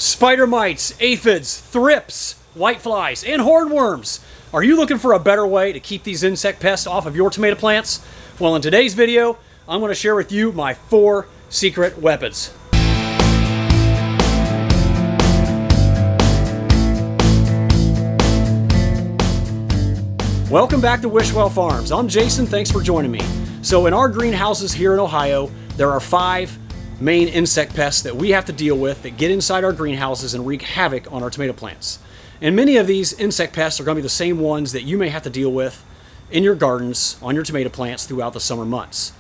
Spider mites, aphids, thrips, whiteflies, and hornworms. Are you looking for a better way to keep these insect pests off of your tomato plants? Well, in today's video, I'm going to share with you my 4 secret weapons. Welcome back to Wishwell Farms. I'm Jason, thanks for joining me. So in our greenhouses here in Ohio, there are 5 main insect pests that we have to deal with that get inside our greenhouses and wreak havoc on our tomato plants. And many of these insect pests are going to be the same ones that you may have to deal with in your gardens on your tomato plants throughout the summer months.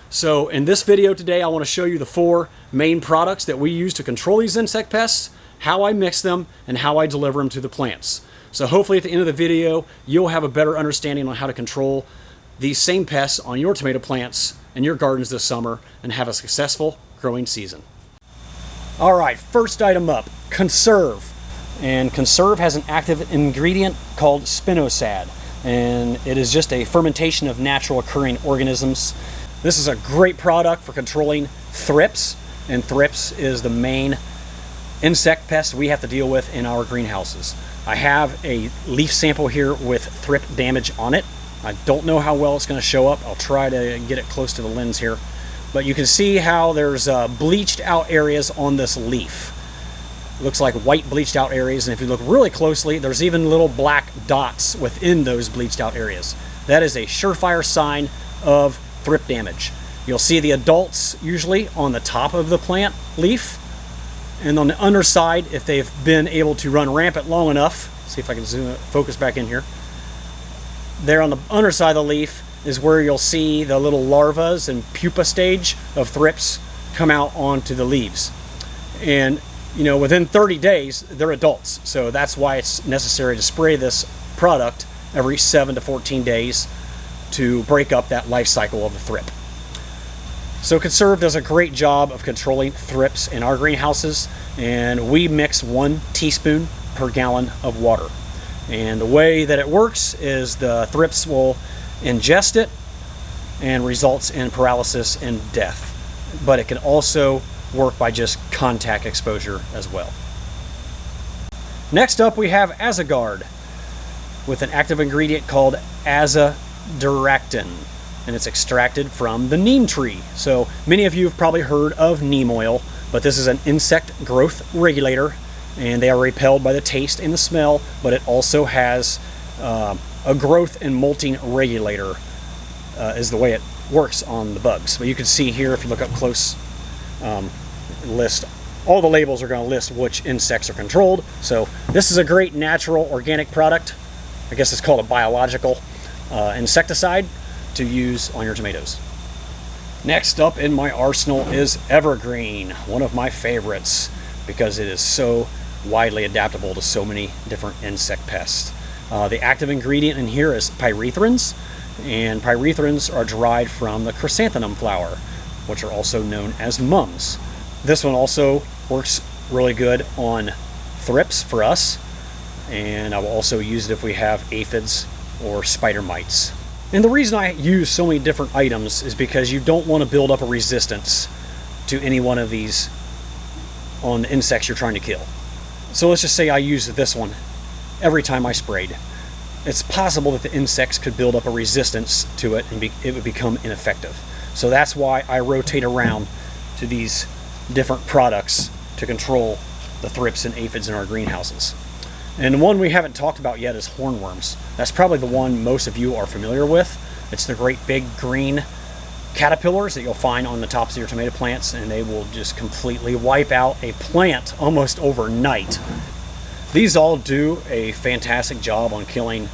So in this video today, I want to show you the 4 main products that we use to control these insect pests, how I mix them, and how I deliver them to the plants. So hopefully at the end of the video, you'll have a better understanding on how to control these same pests on your tomato plants and your gardens this summer and have a successful growing season. All right, first item up, conserve. And conserve has an active ingredient called spinosad, and it is just a fermentation of natural occurring organisms. This is a great product for controlling thrips, and thrips is the main insect pest we have to deal with in our greenhouses. I have a leaf sample here with thrip damage on it. I don't know how well it's going to show up. I'll try to get it close to the lens here. But you can see how there's bleached out areas on this leaf. It looks like white bleached out areas, and if you look really closely, there's even little black dots within those bleached out areas. That is a surefire sign of thrip damage. You'll see the adults usually on the top of the plant leaf, and on the underside, if they've been able to run rampant long enough, see if I can zoom it, focus back in here. There on the underside of the leaf is where you'll see the little larvas and pupa stage of thrips come out onto the leaves. And you know, within 30 days, they're adults. So that's why it's necessary to spray this product every 7 to 14 days to break up that life cycle of the thrip. So Conserve does a great job of controlling thrips in our greenhouses, and we mix 1 teaspoon per gallon of water. And the way that it works is the thrips will ingest it and results in paralysis and death. But it can also work by just contact exposure as well. Next up we have Azagard with an active ingredient called Directon, and it's extracted from the neem tree. So many of you have probably heard of neem oil, but this is an insect growth regulator, and they are repelled by the taste and the smell, but it also has a growth and molting regulator is the way it works on the bugs. But you can see here, if you look up close, list all the labels are going to list which insects are controlled. So this is a great natural organic product. I guess it's called a biological insecticide to use on your tomatoes. Next up in my arsenal is Evergreen, one of my favorites because it is so widely adaptable to so many different insect pests. The active ingredient in here is pyrethrins, and pyrethrins are derived from the chrysanthemum flower, which are also known as mums. This one also works really good on thrips for us, and I will also use it if we have aphids or spider mites. And the reason I use so many different items is because you don't want to build up a resistance to any one of these on the insects you're trying to kill. So let's just say I use this one every time I sprayed. It's possible that the insects could build up a resistance to it and it would become ineffective. So that's why I rotate around to these different products to control the thrips and aphids in our greenhouses. And the one we haven't talked about yet is hornworms. That's probably the one most of you are familiar with. It's the great big green caterpillars that you'll find on the tops of your tomato plants, and they will just completely wipe out a plant almost overnight. These all do a fantastic job on killing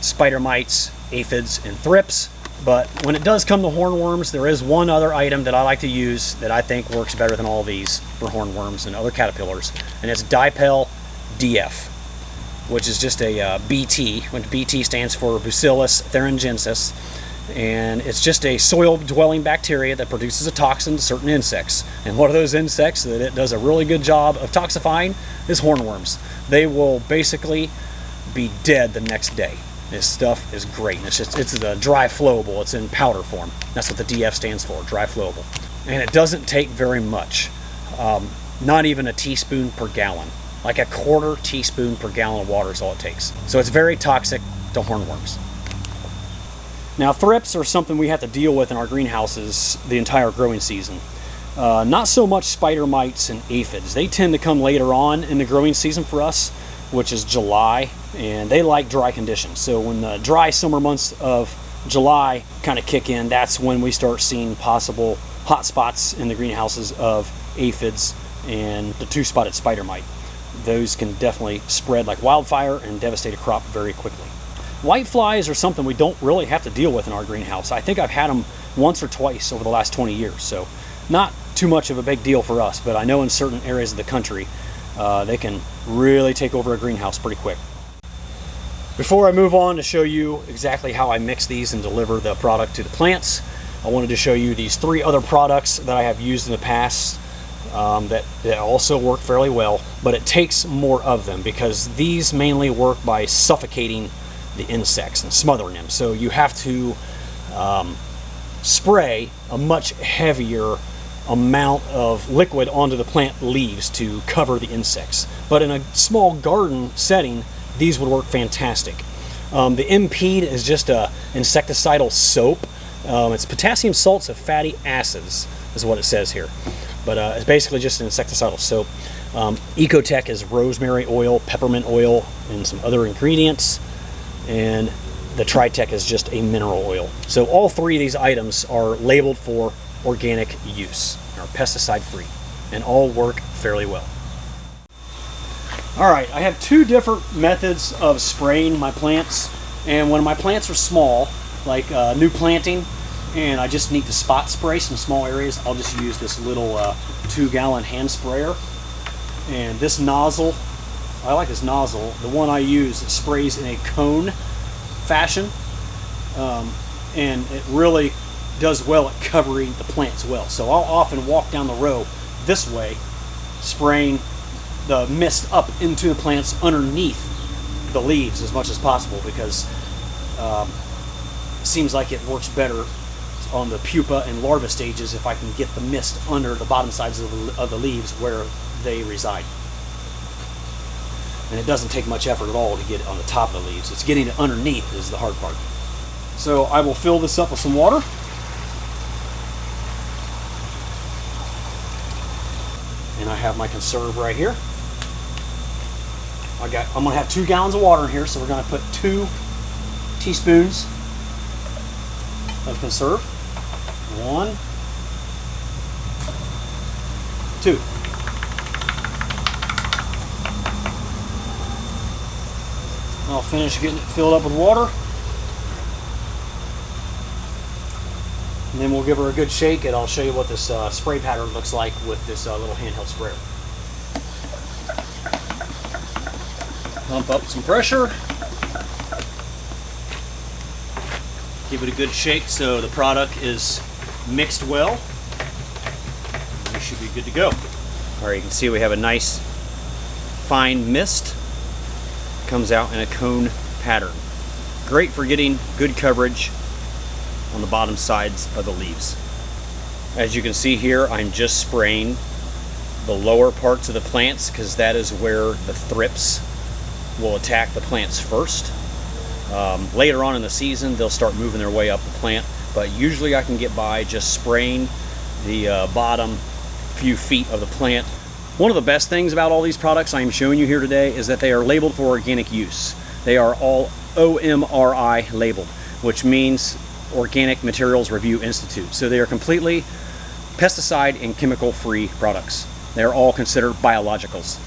spider mites, aphids, and thrips. But when it does come to hornworms, there is one other item that I like to use that I think works better than all these for hornworms and other caterpillars, and it's Dipel DF, which is just a BT, when BT stands for Bacillus thuringiensis, and it's just a soil-dwelling bacteria that produces a toxin to certain insects. And one of those insects that it does a really good job of toxifying is hornworms. They will basically be dead the next day. This stuff is great. It's the dry flowable. It's in powder form. That's what the DF stands for, dry flowable. And it doesn't take very much. not even a teaspoon per gallon. Like a quarter teaspoon per gallon of water is all it takes. So it's very toxic to hornworms. Now, thrips are something we have to deal with in our greenhouses the entire growing season. Not so much spider mites and aphids. They tend to come later on in the growing season for us, which is July, and they like dry conditions. So when the dry summer months of July kind of kick in, that's when we start seeing possible hot spots in the greenhouses of aphids and the two-spotted spider mite. Those can definitely spread like wildfire and devastate a crop very quickly. Whiteflies are something we don't really have to deal with in our greenhouse. I think I've had them once or twice over the last 20 years, so not too much of a big deal for us, but I know in certain areas of the country they can really take over a greenhouse pretty quick. Before I move on to show you exactly how I mix these and deliver the product to the plants, I wanted to show you these 3 other products that I have used in the past that also work fairly well, but it takes more of them because these mainly work by suffocating the insects and smothering them. So you have to spray a much heavier amount of liquid onto the plant leaves to cover the insects. But in a small garden setting, these would work fantastic. The Impede is just a insecticidal soap. It's potassium salts of fatty acids is what it says here. But it's basically just an insecticidal soap. Ecotech is rosemary oil, peppermint oil, and some other ingredients. And the Tritech is just a mineral oil. So all 3 of these items are labeled for organic use, are pesticide free, and all work fairly well. All right, I have 2 different methods of spraying my plants, and when my plants are small, like new planting, and I just need to spot spray some small areas, I'll just use this little 2-gallon hand sprayer. And this nozzle, I like this nozzle. The one I use sprays in a cone fashion, and it really does well at covering the plants well. So I'll often walk down the row this way, spraying the mist up into the plants underneath the leaves as much as possible, because it seems like it works better on the pupa and larva stages if I can get the mist under the bottom sides of the leaves where they reside. And it doesn't take much effort at all to get it on the top of the leaves. It's getting it underneath is the hard part. So I will fill this up with some water. And I have my conserve right here. I'm going to have 2 gallons of water in here, so we're going to put 2 teaspoons of conserve. 1, 2. I'll finish getting it filled up with water. And then we'll give her a good shake, and I'll show you what this spray pattern looks like with this little handheld sprayer. Pump up some pressure. Give it a good shake so the product is mixed well. We should be good to go. All right, you can see we have a nice fine mist. Comes out in a cone pattern. Great for getting good coverage on the bottom sides of the leaves. As you can see here, I'm just spraying the lower parts of the plants because that is where the thrips will attack the plants first. Later on in the season, they'll start moving their way up the plant, but usually I can get by just spraying the bottom few feet of the plant. One of the best things about all these products I am showing you here today is that they are labeled for organic use. They are all OMRI labeled, which means Organic Materials Review Institute. So they are completely pesticide and chemical-free products. They are all considered biologicals.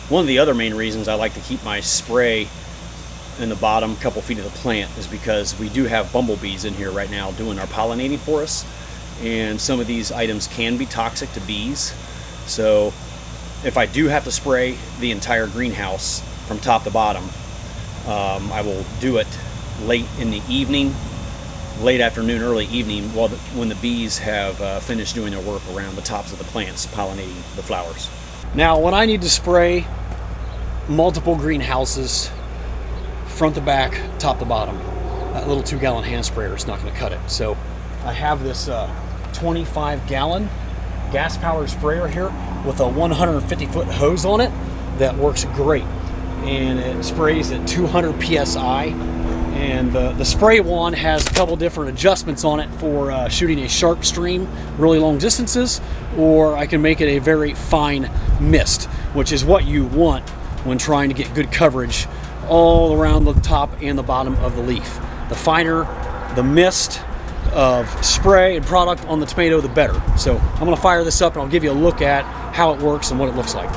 One of the other main reasons I like to keep my spray in the bottom couple feet of the plant is because we do have bumblebees in here right now doing our pollinating for us, and some of these items can be toxic to bees. So if I do have to spray the entire greenhouse from top to bottom, I will do it late in the evening, late afternoon, early evening, when the bees have finished doing their work around the tops of the plants, pollinating the flowers. Now, when I need to spray multiple greenhouses, front to back, top to bottom, that little 2-gallon hand sprayer is not going to cut it. So I have this 25-gallon gas-powered sprayer here with a 150-foot hose on it that works great. And it sprays at 200 psi. And the spray wand has a couple different adjustments on it for shooting a sharp stream really long distances, or I can make it a very fine mist, which is what you want when trying to get good coverage all around the top and the bottom of the leaf. The finer the mist of spray and product on the tomato, the better. So I'm going to fire this up and I'll give you a look at how it works and what it looks like.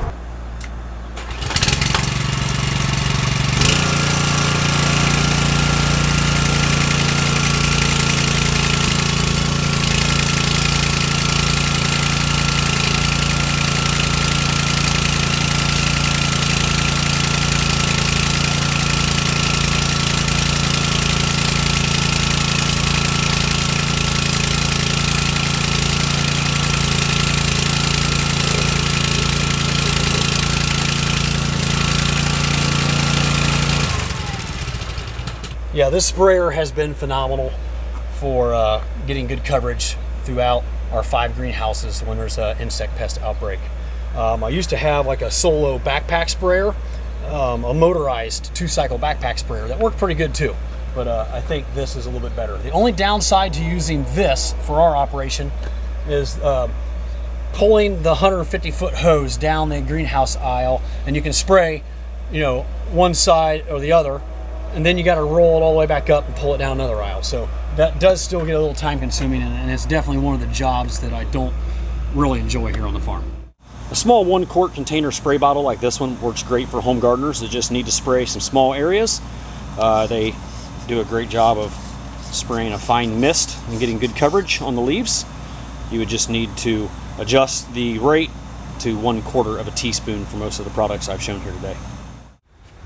Yeah, this sprayer has been phenomenal for getting good coverage throughout our 5 greenhouses when there's an insect pest outbreak. I used to have like a solo backpack sprayer, a motorized 2-cycle backpack sprayer that worked pretty good too, but I think this is a little bit better. The only downside to using this for our operation is pulling the 150-foot hose down the greenhouse aisle, and you can spray, you know, one side or the other, and then you got to roll it all the way back up and pull it down another aisle. So that does still get a little time consuming, and it's definitely one of the jobs that I don't really enjoy here on the farm. A small 1-quart container spray bottle like this one works great for home gardeners that just need to spray some small areas. They do a great job of spraying a fine mist and getting good coverage on the leaves. You would just need to adjust the rate to 1/4 teaspoon for most of the products I've shown here today.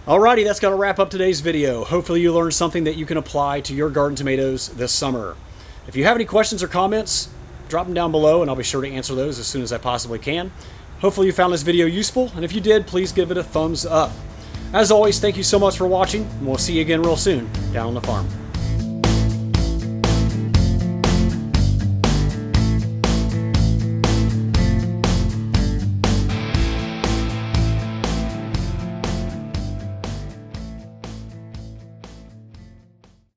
Alrighty, that's going to wrap up today's video. Hopefully you learned something that you can apply to your garden tomatoes this summer. If you have any questions or comments, drop them down below and I'll be sure to answer those as soon as I possibly can. Hopefully you found this video useful, and if you did, please give it a thumbs up. As always, thank you so much for watching, and we'll see you again real soon down on the farm.